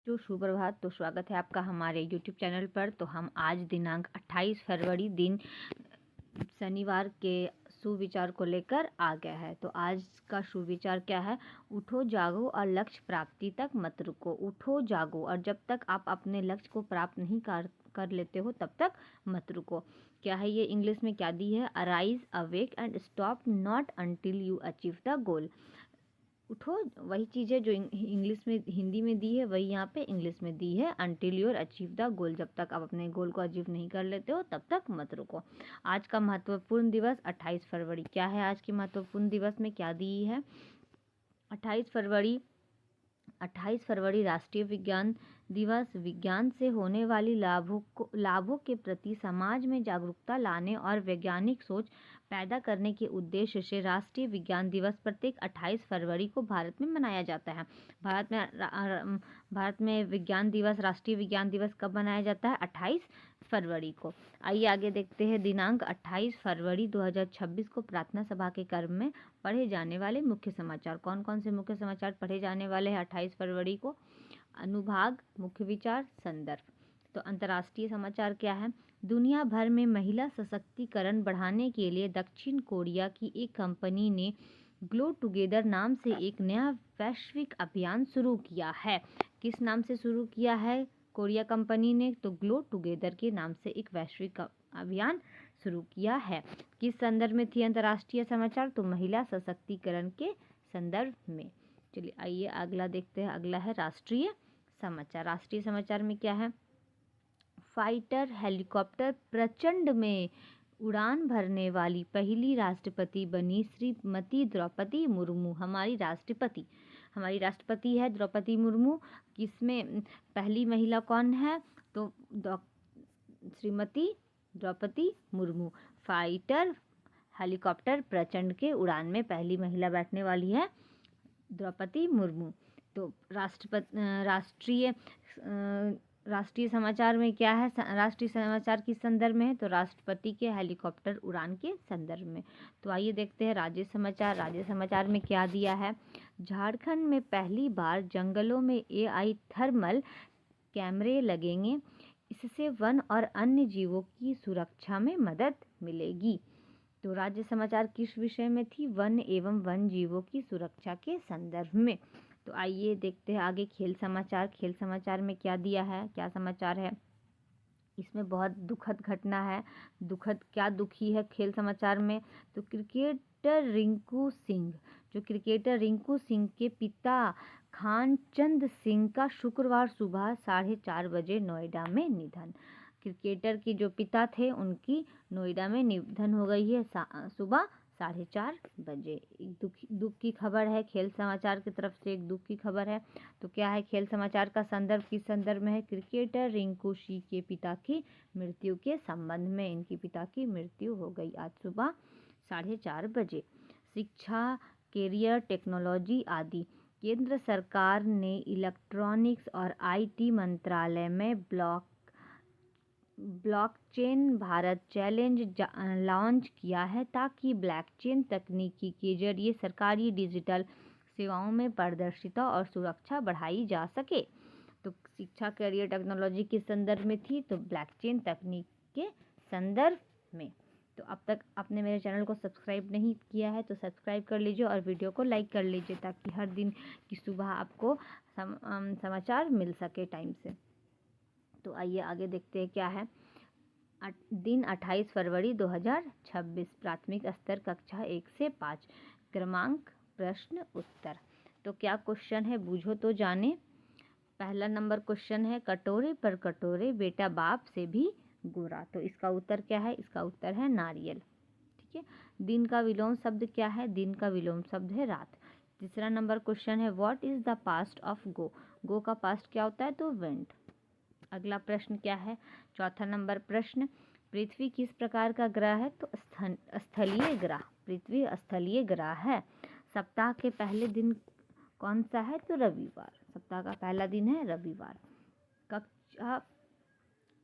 तो सुप्रभात। तो स्वागत है आपका हमारे YouTube चैनल पर। तो हम आज दिनांक 28 फरवरी दिन शनिवार के सुविचार को लेकर आ गया है। तो आज का सुविचार क्या है? उठो जागो और लक्ष्य प्राप्ति तक मत रुको। उठो जागो और जब तक आप अपने लक्ष्य को प्राप्त नहीं कर लेते हो तब तक मत रुको। क्या है ये? इंग्लिश में क्या दी है? Arise awake and stop not until you achieve the गोल। उठो, वही चीज़ है जो इंग्लिश में हिंदी में दी है वही यहाँ पे इंग्लिश में दी है। Until your achieve the goal, जब तक आप अपने गोल को अचीव नहीं कर लेते हो तब तक मत रुको। आज का महत्वपूर्ण दिवस 28 फरवरी। क्या है आज के महत्वपूर्ण दिवस में क्या दी है? 28 फरवरी 28 फरवरी राष्ट्रीय विज्ञान दिवस। विज्ञान से होने वाली लाभों के प्रति समाज में जागरूकता लाने और वैज्ञानिक सोच पैदा करने के उद्देश्य से राष्ट्रीय विज्ञान दिवस प्रत्येक 28 फरवरी को भारत में मनाया जाता है। भारत में विज्ञान दिवस, राष्ट्रीय विज्ञान दिवस कब मनाया जाता है? 28 फरवरी को। आइए आगे देखते हैं। दिनांक 28 फरवरी 2026 को प्रार्थना सभा के क्रम में पढ़े जाने वाले मुख्य समाचार। कौन कौन से मुख्य समाचार पढ़े जाने वाले हैं 28 फरवरी को? अनुभाग, मुख्य विचार, संदर्भ। तो अंतर्राष्ट्रीय समाचार क्या है? दुनिया भर में महिला सशक्तिकरण बढ़ाने के लिए दक्षिण कोरिया की एक कंपनी ने ग्लो टुगेदर नाम से एक नया वैश्विक अभियान शुरू किया है। किस नाम से शुरू किया है कोरिया कंपनी ने? तो ग्लो टुगेदर के नाम से एक वैश्विक अभियान शुरू किया है। किस संदर्भ में थी अंतर्राष्ट्रीय समाचार? तो महिला सशक्तिकरण के संदर्भ में। चलिए आइए अगला देखते हैं। अगला है राष्ट्रीय समाचार। राष्ट्रीय समाचार में क्या है? फाइटर हेलीकॉप्टर प्रचंड में उड़ान भरने वाली पहली राष्ट्रपति बनी श्रीमती द्रौपदी मुर्मू। हमारी राष्ट्रपति है द्रौपदी मुर्मू। किसमें पहली महिला कौन है? तो श्रीमती द्रौपदी मुर्मू। फाइटर हेलीकॉप्टर प्रचंड के उड़ान में पहली महिला बैठने वाली है द्रौपदी मुर्मू। तो राष्ट्रीय समाचार में क्या है? राष्ट्रीय समाचार किस संदर्भ में है? तो राष्ट्रपति के हेलीकॉप्टर उड़ान के संदर्भ में। तो आइए देखते हैं राज्य समाचार। राज्य समाचार में क्या दिया है? झारखंड में पहली बार जंगलों में AI थर्मल कैमरे लगेंगे। इससे वन और अन्य जीवों की सुरक्षा में मदद मिलेगी। तो राज्य समाचार किस विषय में थी? वन एवं वन जीवों की सुरक्षा के संदर्भ में। तो आइए देखते हैं आगे खेल समाचार। खेल समाचार में क्या दिया है? क्या समाचार है? इसमें बहुत दुखद घटना है। क्या दुखी है खेल समाचार में? तो क्रिकेटर रिंकू सिंह के पिता खानचंद सिंह का शुक्रवार सुबह 4:30 बजे नोएडा में निधन। क्रिकेटर के जो पिता थे उनकी नोएडा में निधन हो गई है सुबह 4:30 बजे। एक दुख की खबर है खेल समाचार की तरफ से, एक दुख की खबर है। तो क्या है खेल समाचार का संदर्भ? किस संदर्भ में है? क्रिकेटर रिंकू सिंह के पिता की मृत्यु के संबंध में। इनके पिता की मृत्यु हो गई आज सुबह 4:30 बजे। शिक्षा, कैरियर, टेक्नोलॉजी आदि। केंद्र सरकार ने इलेक्ट्रॉनिक्स और IT मंत्रालय में ब्लॉकचेन भारत चैलेंज लॉन्च किया है ताकि ब्लॉकचेन तकनीकी के जरिए सरकारी डिजिटल सेवाओं में पारदर्शिता और सुरक्षा बढ़ाई जा सके। तो शिक्षा, कैरियर, टेक्नोलॉजी के संदर्भ में थी, तो ब्लॉकचेन तकनीक के संदर्भ में। तो अब तक आपने मेरे चैनल को सब्सक्राइब नहीं किया है तो सब्सक्राइब कर लीजिए और वीडियो को लाइक कर लीजिए ताकि हर दिन की सुबह आपको समाचार मिल सके टाइम से। तो आइए आगे देखते हैं क्या है। दिन 28 फरवरी 2026 प्राथमिक स्तर कक्षा 1 से 5 क्रमांक प्रश्न उत्तर। तो क्या क्वेश्चन है? बूझो तो जाने। पहला नंबर क्वेश्चन है, कटोरे पर कटोरे बेटा बाप से भी गोरा। तो इसका उत्तर क्या है? इसका उत्तर है नारियल। ठीक है। दिन का विलोम शब्द क्या है? दिन का विलोम शब्द है रात। तीसरा नंबर क्वेश्चन है, what is the past of go. Go का पास्ट क्या होता है? तो वेंट। अगला प्रश्न क्या है? चौथा नंबर प्रश्न, पृथ्वी किस प्रकार का ग्रह है? तो स्थलीय ग्रह। पृथ्वी स्थलीय ग्रह है। सप्ताह के पहले दिन कौन सा है? तो रविवार। सप्ताह का पहला दिन है रविवार। कक्षा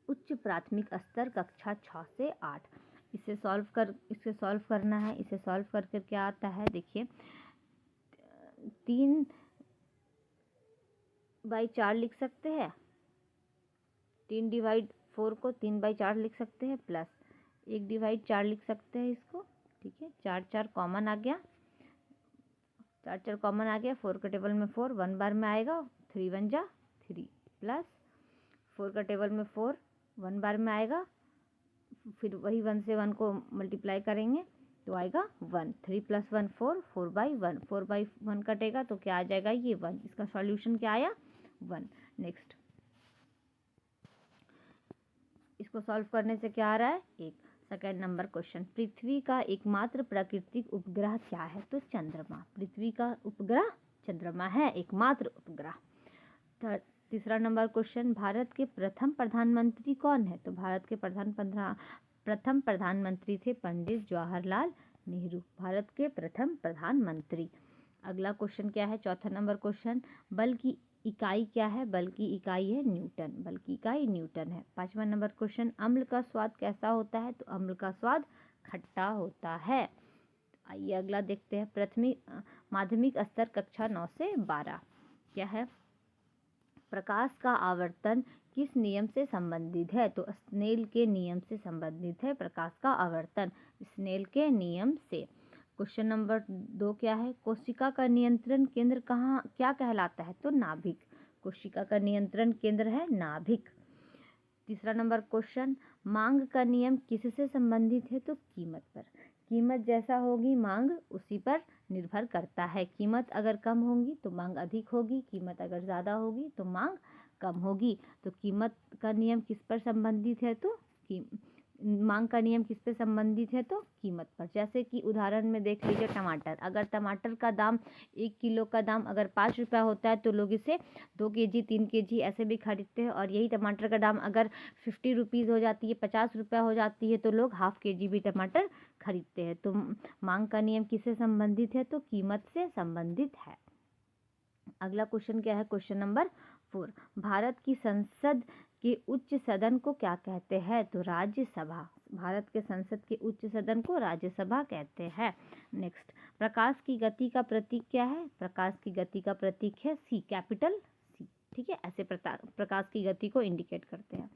उच्च प्राथमिक स्तर कक्षा 6 से 8। इसे सॉल्व करना है। इसे सॉल्व करके क्या आता है? देखिए, बाई 4 लिख सकते हैं, 3/4 को 3/4 लिख सकते हैं, प्लस 1/4 लिख सकते हैं इसको। ठीक है, 4 4 कॉमन आ गया, 4 4 कॉमन आ गया, 4 का टेबल में 4 1 बार में आएगा, 3 1 जा 3, प्लस 4 का टेबल में 4 1 बार में आएगा, फिर वही 1 से 1 को मल्टीप्लाई करेंगे तो आएगा 1, 3 + 1 4, 4/1, 4/1 कटेगा तो क्या आ जाएगा ये 1, इसका सॉल्यूशन क्या आया 1। नेक्स्ट, इसको सॉल्व करने से क्या आ रहा है 1। सेकेंड नंबर क्वेश्चन, पृथ्वी का एकमात्र प्राकृतिक उपग्रह क्या है? तो चंद्रमा। पृथ्वी का उपग्रह चंद्रमा है, एकमात्र उपग्रह। तीसरा नंबर क्वेश्चन, भारत के प्रथम प्रधानमंत्री कौन है? तो भारत के प्रथम प्रधानमंत्री थे पंडित जवाहरलाल नेहरू, भारत के प्रथम प्रधानमंत्री। अगला क्वेश्चन क्या है? चौथा नंबर क्वेश्चन, बल की इकाई क्या है? बल की इकाई है न्यूटन, बल की इकाई न्यूटन है। पांचवा नंबर क्वेश्चन, अम्ल का स्वाद कैसा होता है? तो अम्ल का स्वाद खट्टा होता है। आइए अगला देखते हैं, माध्यमिक स्तर कक्षा 9 से 12 क्या है? प्रकाश का आवर्तन किस नियम से संबंधित है? तो स्नेल के नियम से संबंधित है प्रकाश का आवर्तन, स्नेल के नियम से। क्वेश्चन नंबर 2 क्या है? कोशिका का नियंत्रण केंद्र क्या कहलाता है? तो नाभिक, कोशिका का नियंत्रण केंद्र है नाभिक। तीसरा नंबर क्वेश्चन, मांग का नियम किससे संबंधित है? तो कीमत पर, कीमत जैसा होगी मांग उसी पर निर्भर करता है। कीमत अगर कम होगी तो मांग अधिक होगी, कीमत अगर ज़्यादा होगी तो मांग कम होगी। तो कीमत का नियम किस पर संबंधित है? तो मांग का नियम किस पे संबंधित है? तो कीमत पर। जैसे कि उदाहरण में देख लीजिए, टमाटर, अगर टमाटर का दाम 1 किलो का दाम अगर 5 रुपया होता है तो लोग इसे 2 kg 3 kg ऐसे भी खरीदते हैं, और यही टमाटर का दाम अगर 50 रुपीज़ हो जाती है, 50 रुपया हो जाती है, तो लोग ½ kg भी टमाटर खरीदते हैं। तो मांग का नियम किससे संबंधित है? तो कीमत से संबंधित है। अगला क्वेश्चन क्या है? क्वेश्चन नंबर 4, भारत की संसद के उच्च सदन को क्या कहते हैं? तो राज्यसभा, भारत के संसद के उच्च सदन को राज्यसभा कहते हैं। नेक्स्ट, प्रकाश की गति का प्रतीक क्या है? प्रकाश की गति का प्रतीक है C, कैपिटल C। ठीक है, ऐसे प्रकाश की गति को इंडिकेट करते हैं।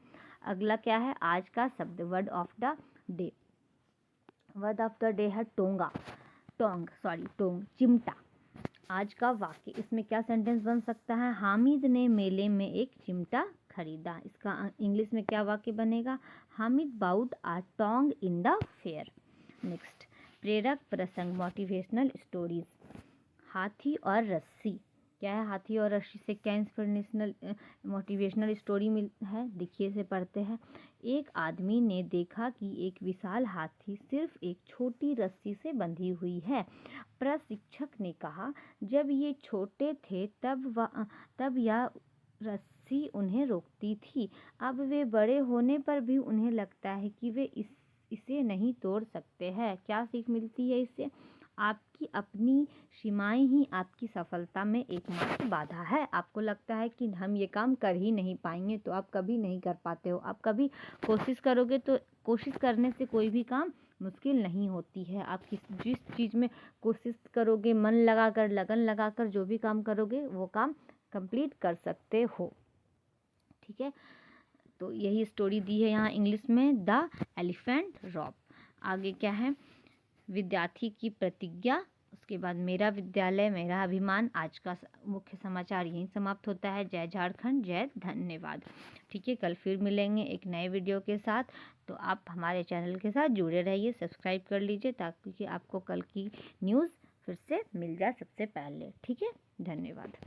अगला क्या है? आज का शब्द, word of the day. Word of the day है टोंग, चिमटा। आज का वाक्य, इसमें क्या सेंटेंस बन सकता है? हामिद ने मेले में एक चिमटा खरीदा। इसका इंग्लिश में क्या वाक्य बनेगा? Hamid bought a tong in the fair. Next, प्रेरक प्रसंग, मोटिवेशनल स्टोरीज। हाथी और रस्सी, क्या है? हाथी और रस्सी से क्या इंस्पिरेशनल मोटिवेशनल स्टोरी है? देखिए, से पढ़ते हैं। एक आदमी ने देखा कि एक विशाल हाथी सिर्फ एक छोटी रस्सी से बंधी हुई है। प्रशिक्षक ने कहा, जब ये छोटे थे तब यह रस्सी उन्हें रोकती थी, अब वे बड़े होने पर भी उन्हें लगता है कि वे इसे नहीं तोड़ सकते हैं। क्या सीख मिलती है इससे? आपकी अपनी सीमाएं ही आपकी सफलता में एकमात्र बाधा है। आपको लगता है कि हम ये काम कर ही नहीं पाएंगे, तो आप कभी नहीं कर पाते हो। आप कभी कोशिश करोगे तो कोशिश करने से कोई भी काम मुश्किल नहीं होती है। आप जिस चीज़ में कोशिश करोगे, मन लगाकर, लगन लगाकर जो भी काम करोगे, वो काम कंप्लीट कर सकते हो। ठीक है, तो यही स्टोरी दी है यहाँ इंग्लिश में, द एलिफेंट रॉब। आगे क्या है? विद्यार्थी की प्रतिज्ञा, उसके बाद मेरा विद्यालय मेरा अभिमान। आज का मुख्य समाचार यहीं समाप्त होता है। जय झारखंड, जय धन्यवाद। ठीक है, कल फिर मिलेंगे एक नए वीडियो के साथ। तो आप हमारे चैनल के साथ जुड़े रहिए, सब्सक्राइब कर लीजिए ताकि आपको कल की न्यूज़ फिर से मिल जाए सबसे पहले। ठीक है, धन्यवाद।